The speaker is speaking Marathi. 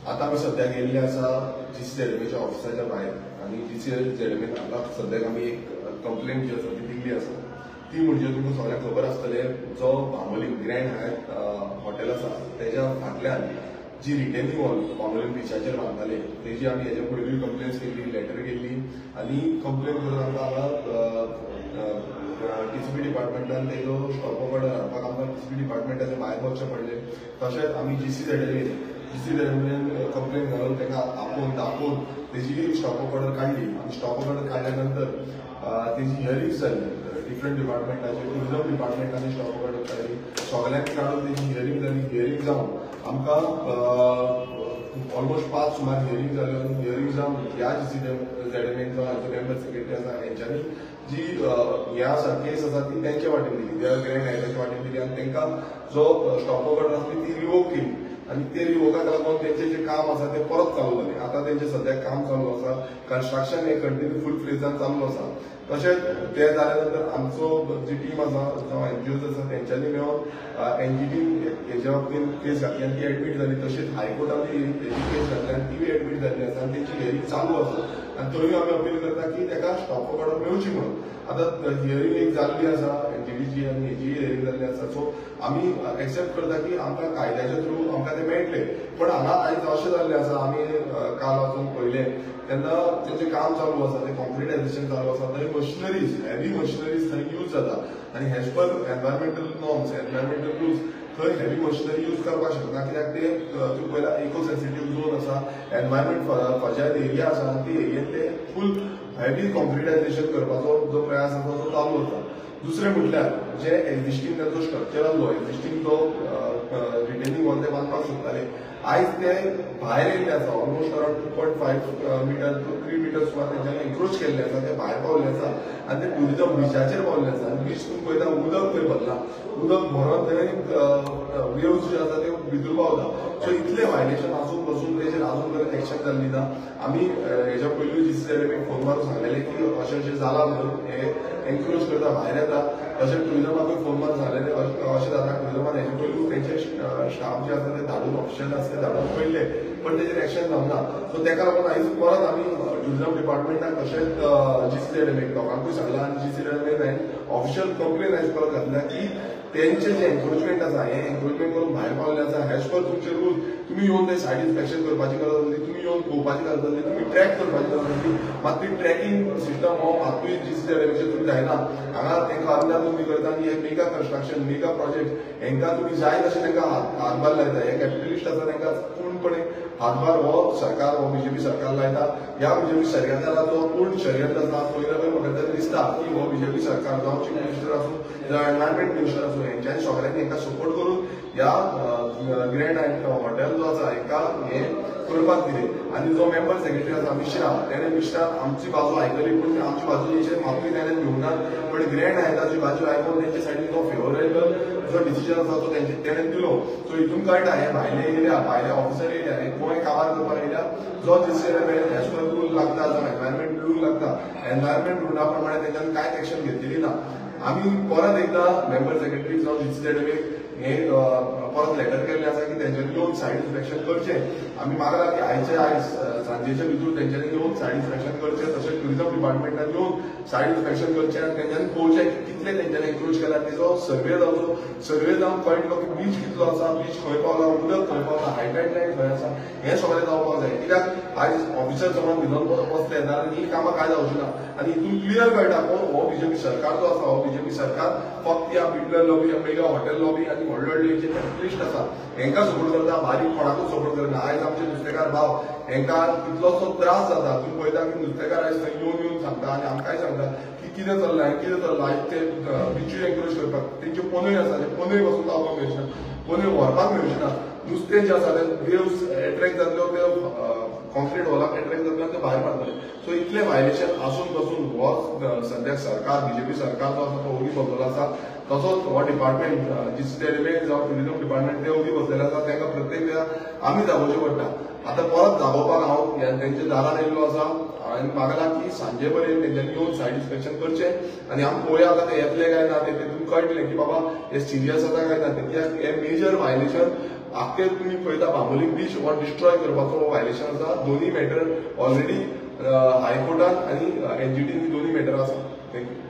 आता आम्ही सध्या गेल्ले आसा GCZMAच्या ऑफिसाच्या भायर आणि GCZMA हांगा सद्याक आमी एक कंप्लेंट जी आसा ती दिल्ली आसा ती म्हणजे तुमकां सगळ्यांक खबर आसतलें जो बांबोलीम ग्रँड हायट हॉटेल आसा तेज्या फाटल्यान जी रिटेनिंग वॉल बांबोलीम बिचाचेर बांदताले तेजी आमी हेज्या पयलीं कंप्लेंट केल्ली लेटर केल्ली आनी कंप्लेंट करून आमकां हांगा TCP डिपार्टमेंटान तेजो स्टॉप ऑर्डर हाडपाक आमकां TCP डिपार्टमेंटाचे भायर वचचें पडलें तशेंच आमी GCZMAन कंप्लेंट घालून तांकां आपोवन दाखोवन तेजी स्टॉप ऑर्डर काडली आनी स्टॉप ऑर्डर काडल्या नंतर तेजी हियरिंग्स जाली डिफरंट डिपार्टमेंटाचे टुरिझम डिपार्टमेंटाने स्टॉप ऑर्डर काडली सगळ्यांक काडून तेजी हियरिंग जाली हियरिंग जावन आमकां ऑलमोस्ट 5 सुमार हियरिंग जाल्यो आनी हियरिंग जावन ह्या GCZMAचो हाजो मेंबर सेक्रेटरी आसा हेंच्यांनी जी हे आसा केस आसा ती तेंचे वाटेन दिली त्या ग्रँड हायटाच्या वाटेन दिली आनी तांकां जो स्टॉप ऑर्डर आसली ती रिवोक केली आनी ते रिवोकाक लागून तेंचें जें काम आसा तें परत चालू जालें आतां तेंचें सद्याक काम चालू आसा कन्स्ट्रक्शन हें कंटिन्यू फूल फ्लेजान चालू आसा तशेंच ते जाल्या नंतर आमचो जी टीम आसा जावं NGOs आसा तेंच्यांनी मेळोन NGTन हेच्या बाबतींत केस घातली आनी ती एडमीट जाली तशेंच हायकोर्टान तेजी केस घातली आनी तीय एडमीट जाल्ली आसा आनी तेंची हियरिंग चालू आसा आनी थंय आमी अपील करता की ताका स्टॉप ऑर्डर मेळची म्हणून आतां हियरिंग एक जाल्ली आसा NGTची आनी हेजी हियरिंग जाल्ली आसा सो आमी एक्सेप्ट करता की आमकां कायद्याच्या थ्रू आमकां ते मेळटले पण हांगा आयज अशें जाल्लें आसा आमी काल वचून पळयलें तेन्ना तेंचें काम चालू आसा तें कॉन्क्रिटायझेशन चालू आसा थंय मशिनरीज हेवी मशिनरीज थंय यूज जाता आनी हेज पर एनवायरमेंटल नॉर्म्स एनवायरमेंटल रूल्स थंय हेवी मशिनरी यूज करपाक शकना कित्याक ते तुका पयला इको सेन्सिटीव झोन आसा एनवायरमेंट फ्रजायल एरिया आसा आनी ते एरियेंत ते फूल हेवी कॉन्क्रिटायझेशन करपाचो जो प्रयास आसा तो चालू आसा दुसरें म्हटल्यार जे एक्झिस्टींग ताचो स्ट्रक्चर आसलो एक्झिस्टींग तो रिटेनिंग वॉल ते बांदपाक सोदताले आयज ते भायर येयल्ले आसा almost around 2.5 meter to 3 meter सुमार तेंच्यांनी एन्क्रोच केल्ले आसा ते भायर पावल्ले आसा आनी ते टुरिझम बिचाचेर पावल्ले आसा आनी बीच तुमी पळयता उदक थंय भरला उदक भरोन थंय वेव्स जे आसा ते भितर पावता सो इतले वायलेशन आसून पासून तेजेर आजून पर्यंत एक्शन जाल्ली ना आमी हेच्या पयलीं GCZMAक फोन मारून सांगलेले की अशें अशें जाला म्हणून हे एन्क्रोच करता भायर येता तशें टुरिझमाकूय फोन मारून सांगलेले अशें जाता टुरिझमान हेचे पयलीं तेंचे स्टाफ जे आसा ते धाडून ऑफिशियल आसा ते धाडून पळयले पण तेजेर एक्शन जावना सो तेका लागून आयज परत आमी टुरिझम डिपार्टमेंटाक तशेंच GCZMAक लोकांकूय सांगलां आनी GCZMAन ऑफिशियल कंप्लेन आयज परत घातल्या की तेंचे जे एन्क्रोचमेंट आसा हे एन्क्रोचमेंट करून भायर पावल्ले आसा हेज पर तुमचे रूल तुमी येवन ते सायड इन्स्पेक्शन करपाची गरज आसली तुमी येवन पळोवपाची गरज आसली तुमी ट्रॅक करपाची गरज आसली मात ती ट्रॅकिंग सिस्टम हो मातूय GCZMAचे थ्रू जायना हांगा तांकां अंदाज तुमी करता की हे मेगा कन्स्ट्रक्शन मेगा प्रोजेक्ट हांकां तुमी जाय तशें तांकां हातभार लायता हे कॅपिटलिस्ट आसा तांकां पूर्णपणे हातभार हो सरकार हो BJP सरकार लायता ह्या BJP सरकाराचो पूर्ण षडयंत्र आसा पयलीं पळय म्हाका तरी दिसता की हो BJP सरकार जावं चीफ मिनिस्टर आसूं जावं एनवायरमेंट मिनिस्टर आसूं हेंच्यांनी सगळ्यांनी हांकां सपोर्ट करून ह्या ग्रँड हॉटेल जो आसा हांकां हे करपाक दिले आनी जो मेंबर सेक्रेटरी आसा मिश्रा तेणें मिश्रा आमची बाजू आयकली पूण आमची बाजूचे मातूय ताणें घेवनात पण ग्रँड हायटाची बाजू आयकून तेंचे सायडीन तो फेवरेबल जो डिसिजन आसा तो तेणें दिलो सो हितून कळटा हे भायले येयल्या भायले ऑफिसर येयल्या हे गोंय काबार करपाक येयल्या जो GCZMA एज पर रूल लागता जो एनवायरमेंट रूल लागता एनवायरमेंट रुला प्रमाणे तेंच्यांनी कांयच एक्शन घेतलेली ना आमी परत एकदा मेंबर सेक्रेटरी जावं GCZMA हे परत लेटर केल्ले आसा की तेंच्यांनी येवन सायड इन्स्पेक्शन करचें आमी मागला की आयचे आयज सांजेच्या भितर तेंच्यांनी येवन सायड इन्स्पेक्शन करचें तशेंच टुरिझम डिपार्टमेंटान येवन सायड इन्स्पेक्शन करचें आनी तेंच्यांनी पळोवचें की कितले तेंच्यांनी एन्क्रोच केला तेजो सर्वे जावचो सर्वे जावन कळटलो की बीच कितलो आसा बीच खंय पावला उदक खंय पावला हायटायड लायन खंय आसा हें सगळें जावपाक जाय कित्याक आयज ऑफिसर समज भितर बसले जाल्यार ही कामां काय जावची ना आनी हितून क्लियर कळटा हो BJP सरकार जो आसा हो BJP सरकार फक्त ह्या builder lobby mega hotel lobby आनी व्हडले व्हडले जे कॅपिटलिस्ट आसा हेंकां सपोर्ट करता बारीक कोणाकूच सपोर्ट करना आयज आमचे नुस्तेकार भाव हेंकां कितलोसो त्रास जाता तुमी पळयता की नुस्तेकार आयज थंय येवन सांगता आनी आमकांय सांगता की कितें चल्लां आयज ते बिचूय एन्करेज करपाक तेंच्यो पोनय आसा ते पोनय वचून रावपाक मेळचना पोनय व्हरपाक मेळचना नुस्तें जें आसा ते वेव्स एट्रॅक्ट जातल्यो ते कॉन्क्रीट वॉलाक एट्रॅक्ट जातल्यो ते भायर मारतले सो इतले वायलेशन आसून पासून हो सद्याक सरकार BJP सरकार जो आसा तो ओगी बसलेलो आसा तसोच हो डिपार्टमेंट GCZMA जावं टुरिझम डिपार्टमेंट ते ओगी बसलेले आसा तांकां प्रत्येक वेळा आमी जागोवचें पडटा आता परत दाखोवपाक हांव तेंच्या दारान येयल्लो आसा आनी म्हाका लागता की सांजे पर्यंत तेंच्यांनी येवन सायड इन्स्पेक्शन करचें आनी आमी पळोवया आतां ते येतले काय ना ते तेतून कळटलें की बाबा हे सिरियस आसा काय ना कित्याक हे मेजर वायलेशन आख्खे तुम्ही पळयता बांबोलीम बीच हो डिस्ट्रॉय करपाचो वायलेशन आसा दोनूय मॅटर ऑलरेडी हायकोर्टान आनी एनजीटीन दोनूय मॅटर आसा थँक्यू